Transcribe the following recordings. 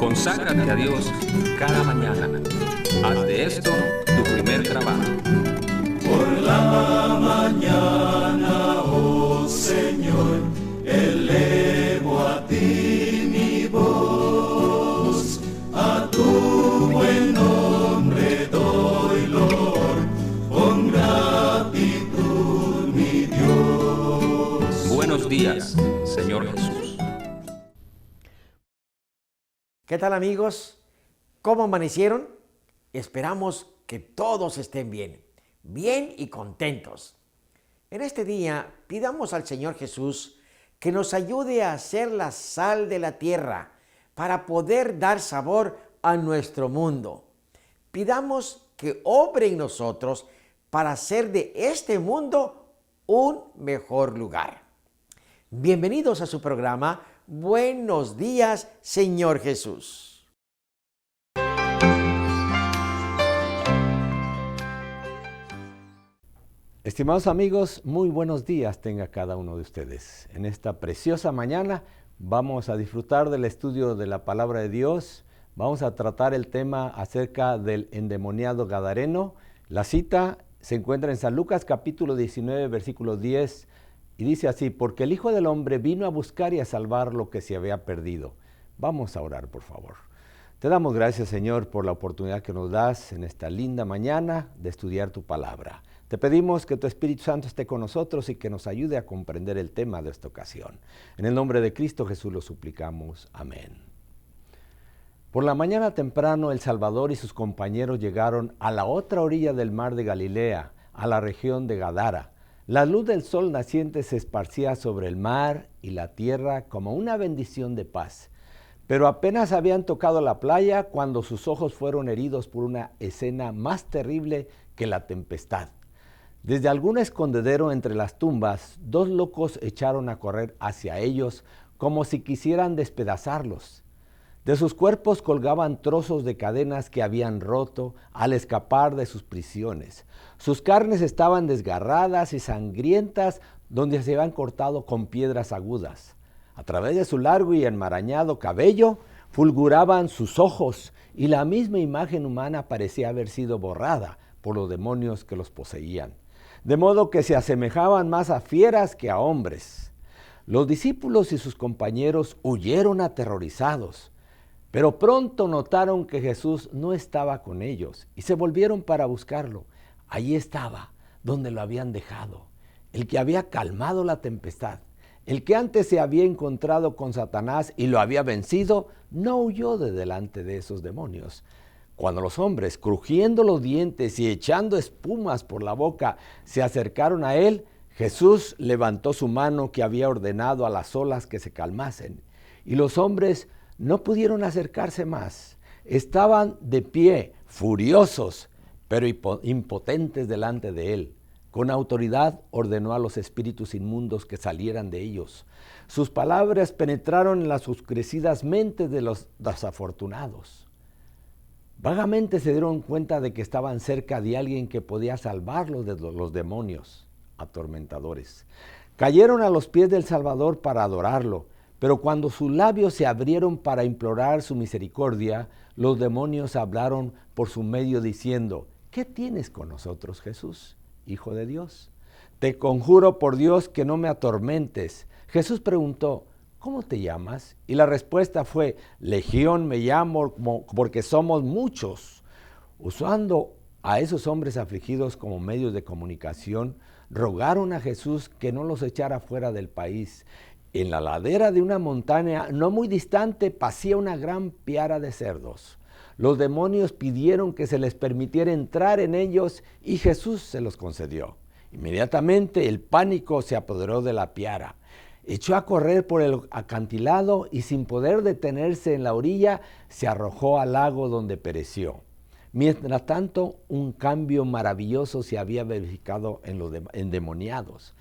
Conságrate a Dios cada mañana. Haz de esto tu primer trabajo. Por la mañana, oh Señor, elevo a ti mi voz, a tu buen nombre doy loor, con gratitud mi Dios. Buenos días, Señor Jesús. ¿Qué tal, amigos? ¿Cómo amanecieron? Esperamos que todos estén bien y contentos. En este día pidamos al Señor Jesús que nos ayude a ser la sal de la tierra para poder dar sabor a nuestro mundo. Pidamos que obre en nosotros para hacer de este mundo un mejor lugar. Bienvenidos a su programa Buenos días, Señor Jesús. Estimados amigos, muy buenos días tenga cada uno de ustedes. En esta preciosa mañana vamos a disfrutar del estudio de la Palabra de Dios. Vamos a tratar el tema acerca del endemoniado gadareno. La cita se encuentra en San Lucas capítulo 19, versículo 10, y dice así: porque el Hijo del Hombre vino a buscar y a salvar lo que se había perdido. Vamos a orar, por favor. Te damos gracias, Señor, por la oportunidad que nos das en esta linda mañana de estudiar tu palabra. Te pedimos que tu Espíritu Santo esté con nosotros y que nos ayude a comprender el tema de esta ocasión. En el nombre de Cristo Jesús lo suplicamos. Amén. Por la mañana temprano, el Salvador y sus compañeros llegaron a la otra orilla del mar de Galilea, a la región de Gadara. La luz del sol naciente se esparcía sobre el mar y la tierra como una bendición de paz. Pero apenas habían tocado la playa cuando sus ojos fueron heridos por una escena más terrible que la tempestad. Desde algún escondedero entre las tumbas, dos locos echaron a correr hacia ellos como si quisieran despedazarlos. De sus cuerpos colgaban trozos de cadenas que habían roto al escapar de sus prisiones. Sus carnes estaban desgarradas y sangrientas donde se habían cortado con piedras agudas. A través de su largo y enmarañado cabello fulguraban sus ojos y la misma imagen humana parecía haber sido borrada por los demonios que los poseían. De modo que se asemejaban más a fieras que a hombres. Los discípulos y sus compañeros huyeron aterrorizados, pero pronto notaron que Jesús no estaba con ellos y se volvieron para buscarlo. Allí estaba, donde lo habían dejado, el que había calmado la tempestad. El que antes se había encontrado con Satanás y lo había vencido, no huyó de delante de esos demonios. Cuando los hombres, crujiendo los dientes y echando espumas por la boca, se acercaron a él, Jesús levantó su mano que había ordenado a las olas que se calmasen. Y los hombres no pudieron acercarse más. Estaban de pie, furiosos, pero impotentes delante de él. Con autoridad ordenó a los espíritus inmundos que salieran de ellos. Sus palabras penetraron en las oscurecidas mentes de los desafortunados. Vagamente se dieron cuenta de que estaban cerca de alguien que podía salvarlos de los demonios atormentadores. Cayeron a los pies del Salvador para adorarlo, pero cuando sus labios se abrieron para implorar su misericordia, los demonios hablaron por su medio diciendo: ¿qué tienes con nosotros, Jesús, Hijo de Dios? Te conjuro por Dios que no me atormentes. Jesús preguntó: ¿cómo te llamas? Y la respuesta fue: Legión me llamo porque somos muchos. Usando a esos hombres afligidos como medios de comunicación, rogaron a Jesús que no los echara fuera del país. En la ladera de una montaña no muy distante pacía una gran piara de cerdos. Los demonios pidieron que se les permitiera entrar en ellos y Jesús se los concedió. Inmediatamente el pánico se apoderó de la piara. Echó a correr por el acantilado y sin poder detenerse en la orilla, se arrojó al lago donde pereció. Mientras tanto, un cambio maravilloso se había verificado en los endemoniados.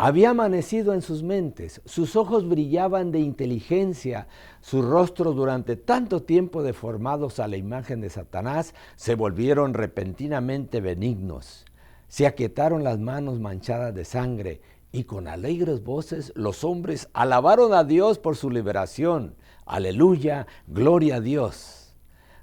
Había amanecido en sus mentes, sus ojos brillaban de inteligencia, sus rostros durante tanto tiempo deformados a la imagen de Satanás se volvieron repentinamente benignos. Se aquietaron las manos manchadas de sangre y con alegres voces los hombres alabaron a Dios por su liberación. aleluya, gloria a Dios.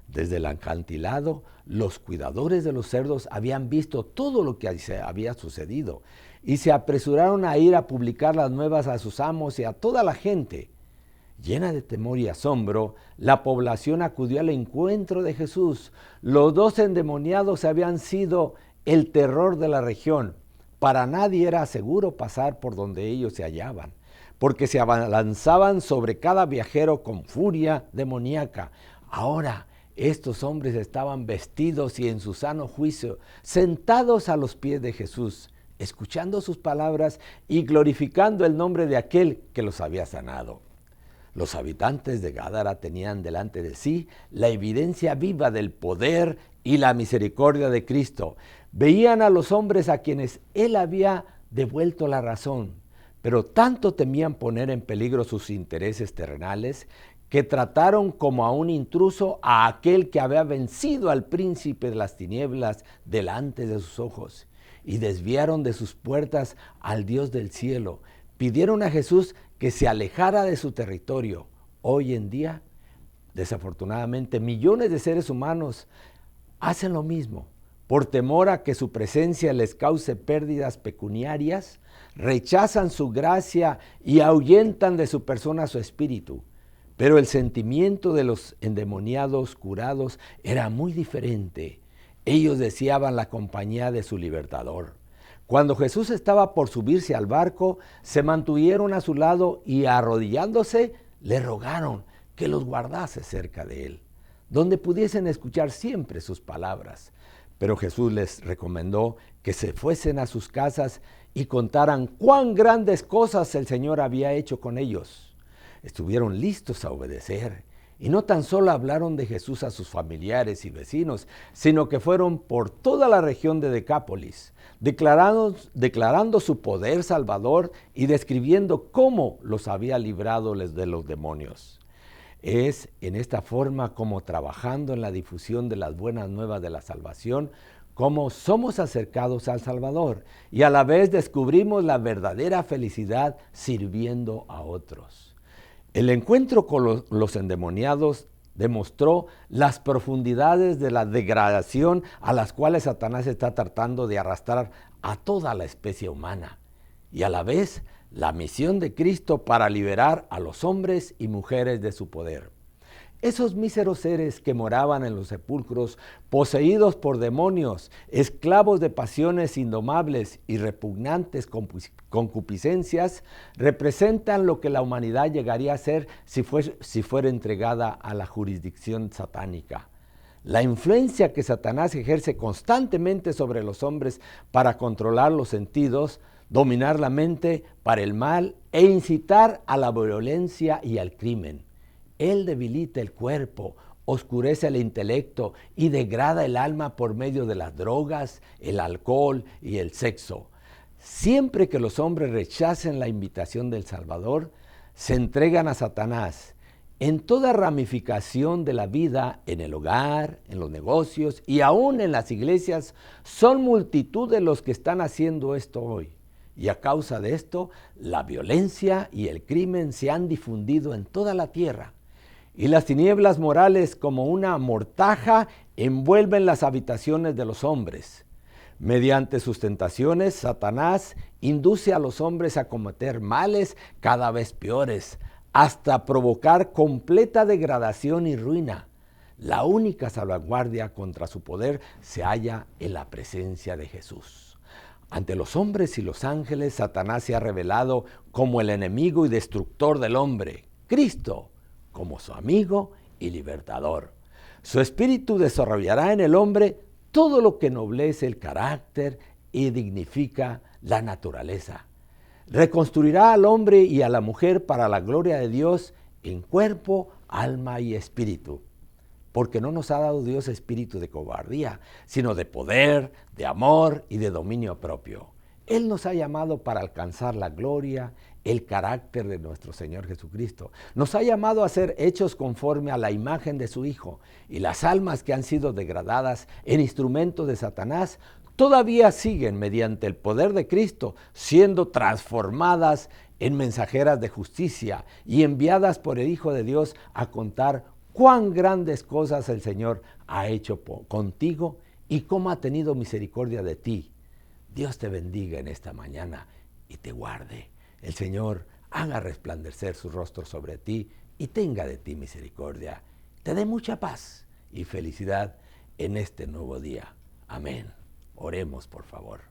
Desde el acantilado, los cuidadores de los cerdos habían visto todo lo que había sucedido y se apresuraron a ir a publicar las nuevas a sus amos y a toda la gente. Llena de temor y asombro, la población acudió al encuentro de Jesús. Los 2 endemoniados habían sido el terror de la región. Para nadie era seguro pasar por donde ellos se hallaban, porque se abalanzaban sobre cada viajero con furia demoníaca. Ahora, estos hombres estaban vestidos y en su sano juicio, sentados a los pies de Jesús, escuchando sus palabras y glorificando el nombre de aquel que los había sanado. Los habitantes de Gádara tenían delante de sí la evidencia viva del poder y la misericordia de Cristo. Veían a los hombres a quienes Él había devuelto la razón, pero tanto temían poner en peligro sus intereses terrenales que trataron como a un intruso a aquel que había vencido al príncipe de las tinieblas delante de sus ojos, y desviaron de sus puertas al Dios del cielo. Pidieron a Jesús que se alejara de su territorio. Hoy en día, desafortunadamente, millones de seres humanos hacen lo mismo. Por temor a que su presencia les cause pérdidas pecuniarias, rechazan su gracia y ahuyentan de su persona su espíritu. Pero el sentimiento de los endemoniados curados era muy diferente. Ellos deseaban la compañía de su libertador. Cuando Jesús estaba por subirse al barco, se mantuvieron a su lado y arrodillándose, le rogaron que los guardase cerca de él, donde pudiesen escuchar siempre sus palabras. Pero Jesús les recomendó que se fuesen a sus casas y contaran cuán grandes cosas el Señor había hecho con ellos. Estuvieron listos a obedecer, y no tan solo hablaron de Jesús a sus familiares y vecinos, sino que fueron por toda la región de Decápolis, declarando su poder salvador y describiendo cómo los había librado de los demonios. Es en esta forma, como trabajando en la difusión de las buenas nuevas de la salvación, como somos acercados al Salvador y a la vez descubrimos la verdadera felicidad sirviendo a otros. El encuentro con los endemoniados demostró las profundidades de la degradación a las cuales Satanás está tratando de arrastrar a toda la especie humana, y a la vez la misión de Cristo para liberar a los hombres y mujeres de su poder. Esos míseros seres que moraban en los sepulcros, poseídos por demonios, esclavos de pasiones indomables y repugnantes concupiscencias, representan lo que la humanidad llegaría a ser si fuera entregada a la jurisdicción satánica. La influencia que Satanás ejerce constantemente sobre los hombres para controlar los sentidos, dominar la mente para el mal e incitar a la violencia y al crimen. Él debilita el cuerpo, oscurece el intelecto y degrada el alma por medio de las drogas, el alcohol y el sexo. Siempre que los hombres rechacen la invitación del Salvador, se entregan a Satanás. En toda ramificación de la vida, en el hogar, en los negocios y aún en las iglesias, son multitud de los que están haciendo esto hoy. Y a causa de esto, la violencia y el crimen se han difundido en toda la tierra. Y las tinieblas morales, como una mortaja, envuelven las habitaciones de los hombres. Mediante sus tentaciones, Satanás induce a los hombres a cometer males cada vez peores, hasta provocar completa degradación y ruina. La única salvaguardia contra su poder se halla en la presencia de Jesús. Ante los hombres y los ángeles, Satanás se ha revelado como el enemigo y destructor del hombre. Cristo, como su amigo y libertador. Su espíritu desarrollará en el hombre todo lo que ennoblece el carácter y dignifica la naturaleza. Reconstruirá al hombre y a la mujer para la gloria de Dios en cuerpo, alma y espíritu. Porque no nos ha dado Dios espíritu de cobardía, sino de poder, de amor y de dominio propio. Él nos ha llamado para alcanzar la gloria, el carácter de nuestro Señor Jesucristo. Nos ha llamado a ser hechos conforme a la imagen de su Hijo, y las almas que han sido degradadas en instrumentos de Satanás todavía siguen, mediante el poder de Cristo, siendo transformadas en mensajeras de justicia y enviadas por el Hijo de Dios a contar cuán grandes cosas el Señor ha hecho contigo y cómo ha tenido misericordia de ti. Dios te bendiga en esta mañana y te guarde. El Señor haga resplandecer su rostro sobre ti y tenga de ti misericordia. Te dé mucha paz y felicidad en este nuevo día. Amén. Oremos, por favor.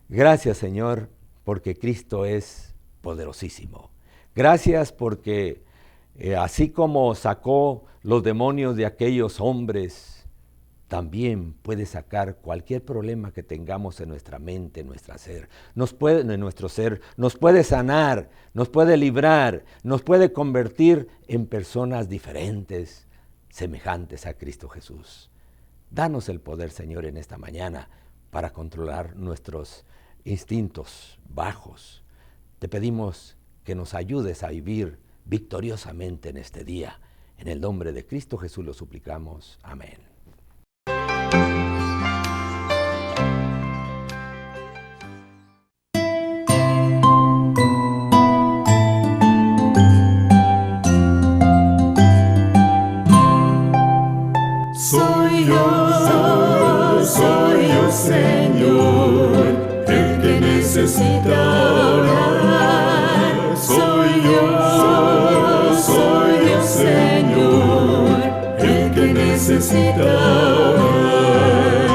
Gracias, Señor, porque Cristo es poderosísimo. Gracias porque así como sacó los demonios de aquellos hombres, también puede sacar cualquier problema que tengamos en nuestra mente, en nuestro ser. Nos puede sanar, nos puede librar, nos puede convertir en personas diferentes, semejantes a Cristo Jesús. Danos el poder, Señor, en esta mañana para controlar nuestros instintos bajos. Te pedimos que nos ayudes a vivir victoriosamente en este día. En el nombre de Cristo Jesús lo suplicamos. Amén. Soy yo, Señor, el que necesita orar. Soy yo, Señor, el que necesita orar.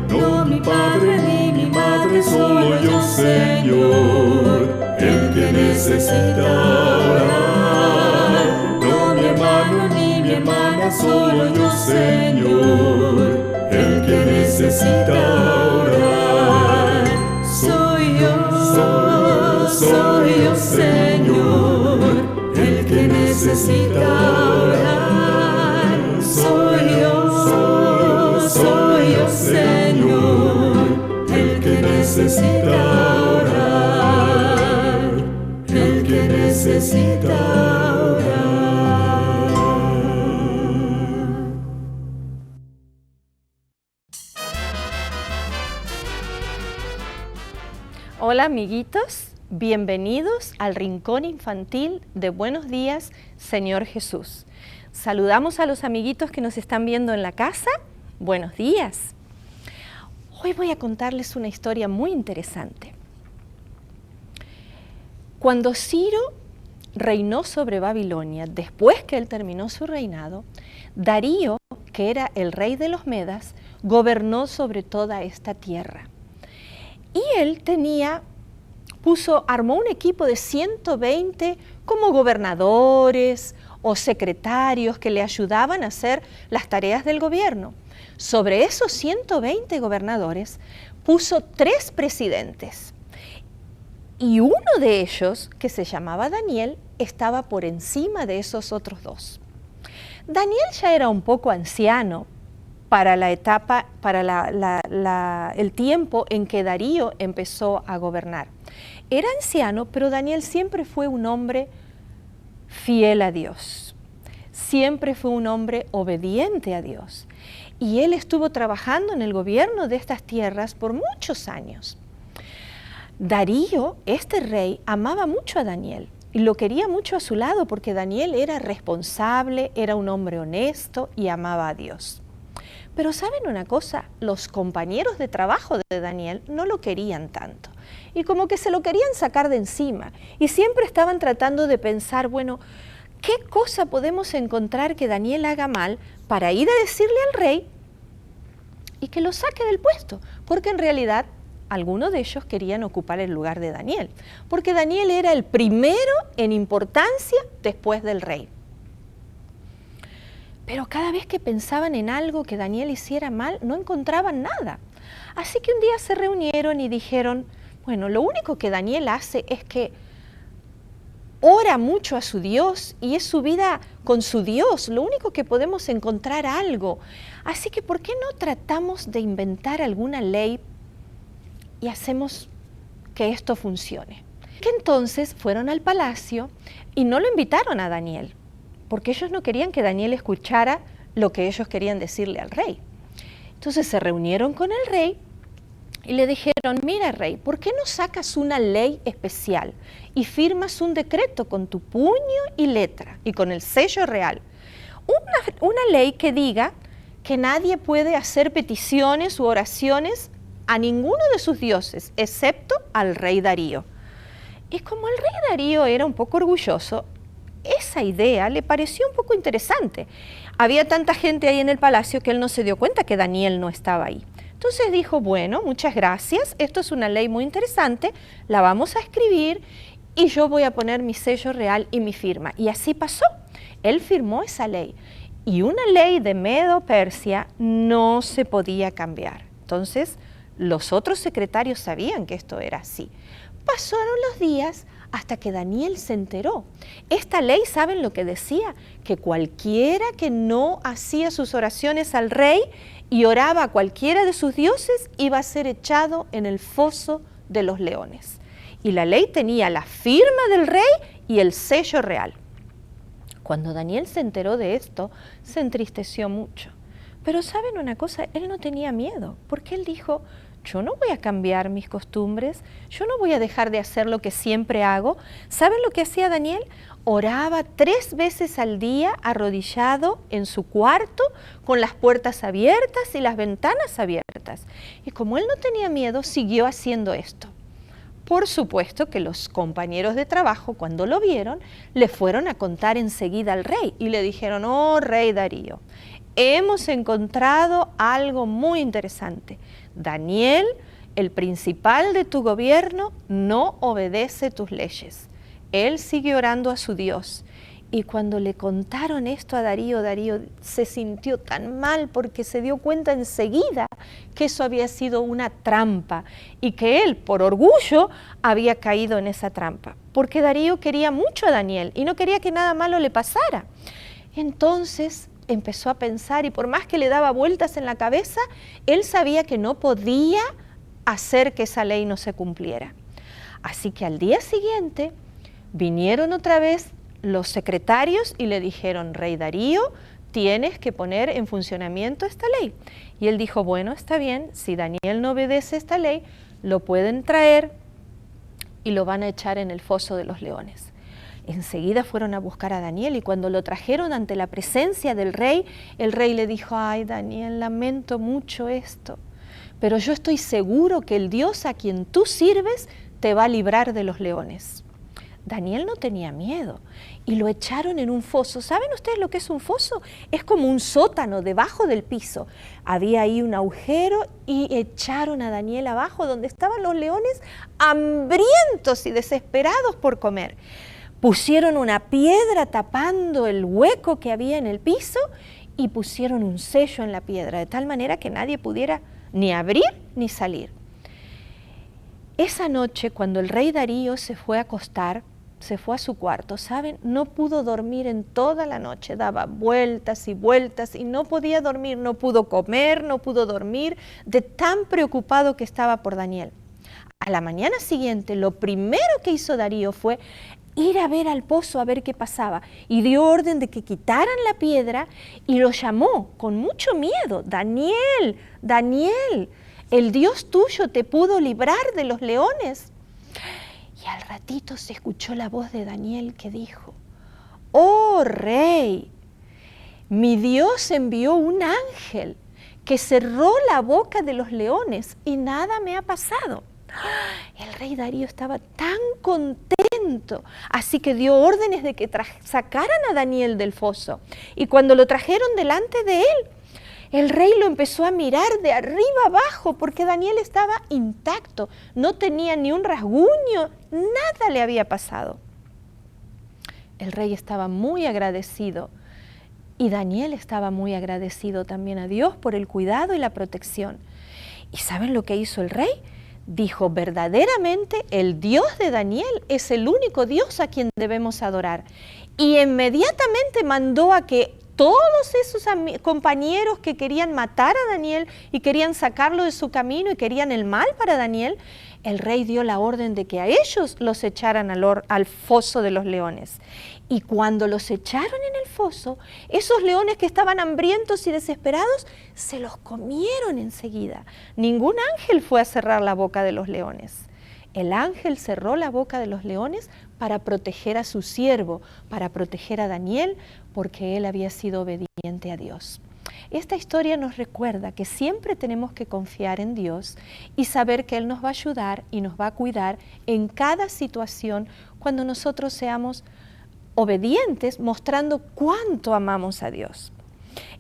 No mi padre ni mi madre, solo yo, Señor, el que necesita orar. No mi hermano ni mi hermana, solo yo, Señor, el que necesita orar. Soy yo, Señor, el que necesita orar. Soy yo, Señor, el que necesita orar. El que necesita orar. Hola amiguitos, bienvenidos al Rincón Infantil de Buenos Días, Señor Jesús. Saludamos a los amiguitos que nos están viendo en la casa. Buenos días. Hoy voy a contarles una historia muy interesante. Cuando Ciro reinó sobre Babilonia, después que él terminó su reinado, Darío, que era el rey de los Medas, gobernó sobre toda esta tierra. Y él armó un equipo de 120 como gobernadores o secretarios que le ayudaban a hacer las tareas del gobierno. Sobre esos 120 gobernadores puso 3 presidentes. Y uno de ellos, que se llamaba Daniel, estaba por encima de esos otros 2. Daniel ya era un poco anciano para la etapa, para el tiempo en que Darío empezó a gobernar. Era anciano, pero Daniel siempre fue un hombre fiel a Dios. Siempre fue un hombre obediente a Dios. Y él estuvo trabajando en el gobierno de estas tierras por muchos años. Darío, este rey, amaba mucho a Daniel y lo quería mucho a su lado porque Daniel era responsable, era un hombre honesto y amaba a Dios. Pero ¿saben una cosa? Los compañeros de trabajo de Daniel no lo querían tanto y como que se lo querían sacar de encima y siempre estaban tratando de pensar, bueno, ¿qué cosa podemos encontrar que Daniel haga mal para ir a decirle al rey y que lo saque del puesto? Porque en realidad algunos de ellos querían ocupar el lugar de Daniel, porque Daniel era el primero en importancia después del rey. Pero cada vez que pensaban en algo que Daniel hiciera mal, no encontraban nada. Así que un día se reunieron y dijeron, bueno, lo único que Daniel hace es que ora mucho a su Dios y es su vida con su Dios, lo único que podemos encontrar algo. Así que ¿por qué no tratamos de inventar alguna ley y hacemos que esto funcione? Que entonces fueron al palacio y no lo invitaron a Daniel, porque ellos no querían que Daniel escuchara lo que ellos querían decirle al rey. Entonces se reunieron con el rey Y le dijeron, mira rey, ¿por qué no sacas una ley especial y firmas un decreto con tu puño y letra y con el sello real? Una ley que diga que nadie puede hacer peticiones u oraciones a ninguno de sus dioses, excepto al rey Darío. Y como el rey Darío era un poco orgulloso, esa idea le pareció un poco interesante. Había tanta gente ahí en el palacio que él no se dio cuenta que Daniel no estaba ahí. Entonces dijo, bueno, muchas gracias, esto es una ley muy interesante, la vamos a escribir y yo voy a poner mi sello real y mi firma. Y así pasó. Él firmó esa ley. Y una ley de Medo-Persia no se podía cambiar. Entonces, los otros secretarios sabían que esto era así. Pasaron los días hasta que Daniel se enteró. Esta ley, ¿saben lo que decía? Que cualquiera que no hacía sus oraciones al rey y oraba a cualquiera de sus dioses iba a ser echado en el foso de los leones. Y la ley tenía la firma del rey y el sello real. Cuando Daniel se enteró de esto, se entristeció mucho. Pero ¿saben una cosa? Él no tenía miedo, porque él dijo, yo no voy a cambiar mis costumbres, yo no voy a dejar de hacer lo que siempre hago. ¿Saben lo que hacía Daniel? Oraba 3 veces al día arrodillado en su cuarto, con las puertas abiertas y las ventanas abiertas. Y como él no tenía miedo, siguió haciendo esto. Por supuesto que los compañeros de trabajo, cuando lo vieron, le fueron a contar enseguida al rey y le dijeron, oh, rey Darío, hemos encontrado algo muy interesante. Daniel, el principal de tu gobierno, no obedece tus leyes. Él sigue orando a su Dios. Y cuando le contaron esto a Darío, Darío se sintió tan mal porque se dio cuenta enseguida que eso había sido una trampa y que él, por orgullo, había caído en esa trampa. Porque Darío quería mucho a Daniel y no quería que nada malo le pasara. Entonces empezó a pensar y por más que le daba vueltas en la cabeza, él sabía que no podía hacer que esa ley no se cumpliera. Así que al día siguiente vinieron otra vez los secretarios y le dijeron, rey Darío, tienes que poner en funcionamiento esta ley. Y él dijo, bueno, está bien, si Daniel no obedece esta ley, lo pueden traer y lo van a echar en el foso de los leones. Enseguida fueron a buscar a Daniel y cuando lo trajeron ante la presencia del rey, el rey le dijo, ay Daniel, lamento mucho esto, pero yo estoy seguro que el Dios a quien tú sirves te va a librar de los leones. Daniel no tenía miedo y lo echaron en un foso. ¿Saben ustedes lo que es un foso? Es como un sótano debajo del piso. Había ahí un agujero y echaron a Daniel abajo donde estaban los leones hambrientos y desesperados por comer. Pusieron una piedra tapando el hueco que había en el piso y pusieron un sello en la piedra de tal manera que nadie pudiera ni abrir ni salir. Esa noche, cuando el rey Darío se fue a acostar, se fue a su cuarto, ¿saben? No pudo dormir en toda la noche, daba vueltas y vueltas y no podía dormir, no pudo comer, no pudo dormir, de tan preocupado que estaba por Daniel. A la mañana siguiente, lo primero que hizo Darío fue ir a ver al pozo a ver qué pasaba y dio orden de que quitaran la piedra y lo llamó con mucho miedo, Daniel, Daniel, el Dios tuyo te pudo librar de los leones. Y al ratito se escuchó la voz de Daniel que dijo, oh rey, mi Dios envió un ángel que cerró la boca de los leones y nada me ha pasado. El rey Darío estaba tan contento, así que dio órdenes de que sacaran a Daniel del foso. Y cuando lo trajeron delante de él, el rey lo empezó a mirar de arriba abajo porque Daniel estaba intacto, no tenía ni un rasguño, nada le había pasado. El rey estaba muy agradecido y Daniel estaba muy agradecido también a Dios por el cuidado y la protección. ¿Y saben lo que hizo el rey? Dijo, verdaderamente el Dios de Daniel es el único Dios a quien debemos adorar. Y inmediatamente mandó a que todos esos compañeros que querían matar a Daniel y querían sacarlo de su camino y querían el mal para Daniel, el rey dio la orden de que a ellos los echaran al foso de los leones. Y cuando los echaron en el foso, esos leones que estaban hambrientos y desesperados, se los comieron enseguida. Ningún ángel fue a cerrar la boca de los leones. El ángel cerró la boca de los leones para proteger a su siervo, para proteger a Daniel, porque él había sido obediente a Dios. Esta historia nos recuerda que siempre tenemos que confiar en Dios y saber que Él nos va a ayudar y nos va a cuidar en cada situación cuando nosotros seamos obedientes, mostrando cuánto amamos a Dios.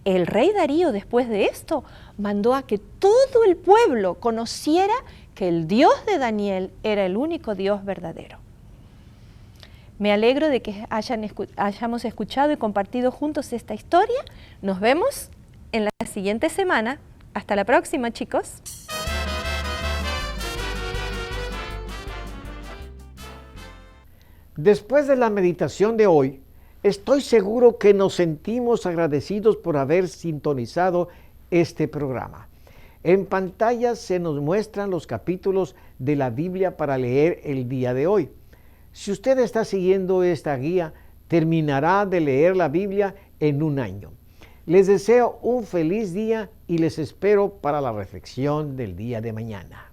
El rey Darío, después de esto, mandó a que todo el pueblo conociera que el Dios de Daniel era el único Dios verdadero. Me alegro de que hayamos escuchado y compartido juntos esta historia. Nos vemos en la siguiente semana. Hasta la próxima, chicos. Después de la meditación de hoy, estoy seguro que nos sentimos agradecidos por haber sintonizado este programa. En pantalla se nos muestran los capítulos de la Biblia para leer el día de hoy. Si usted está siguiendo esta guía, terminará de leer la Biblia en un año. Les deseo un feliz día y les espero para la reflexión del día de mañana.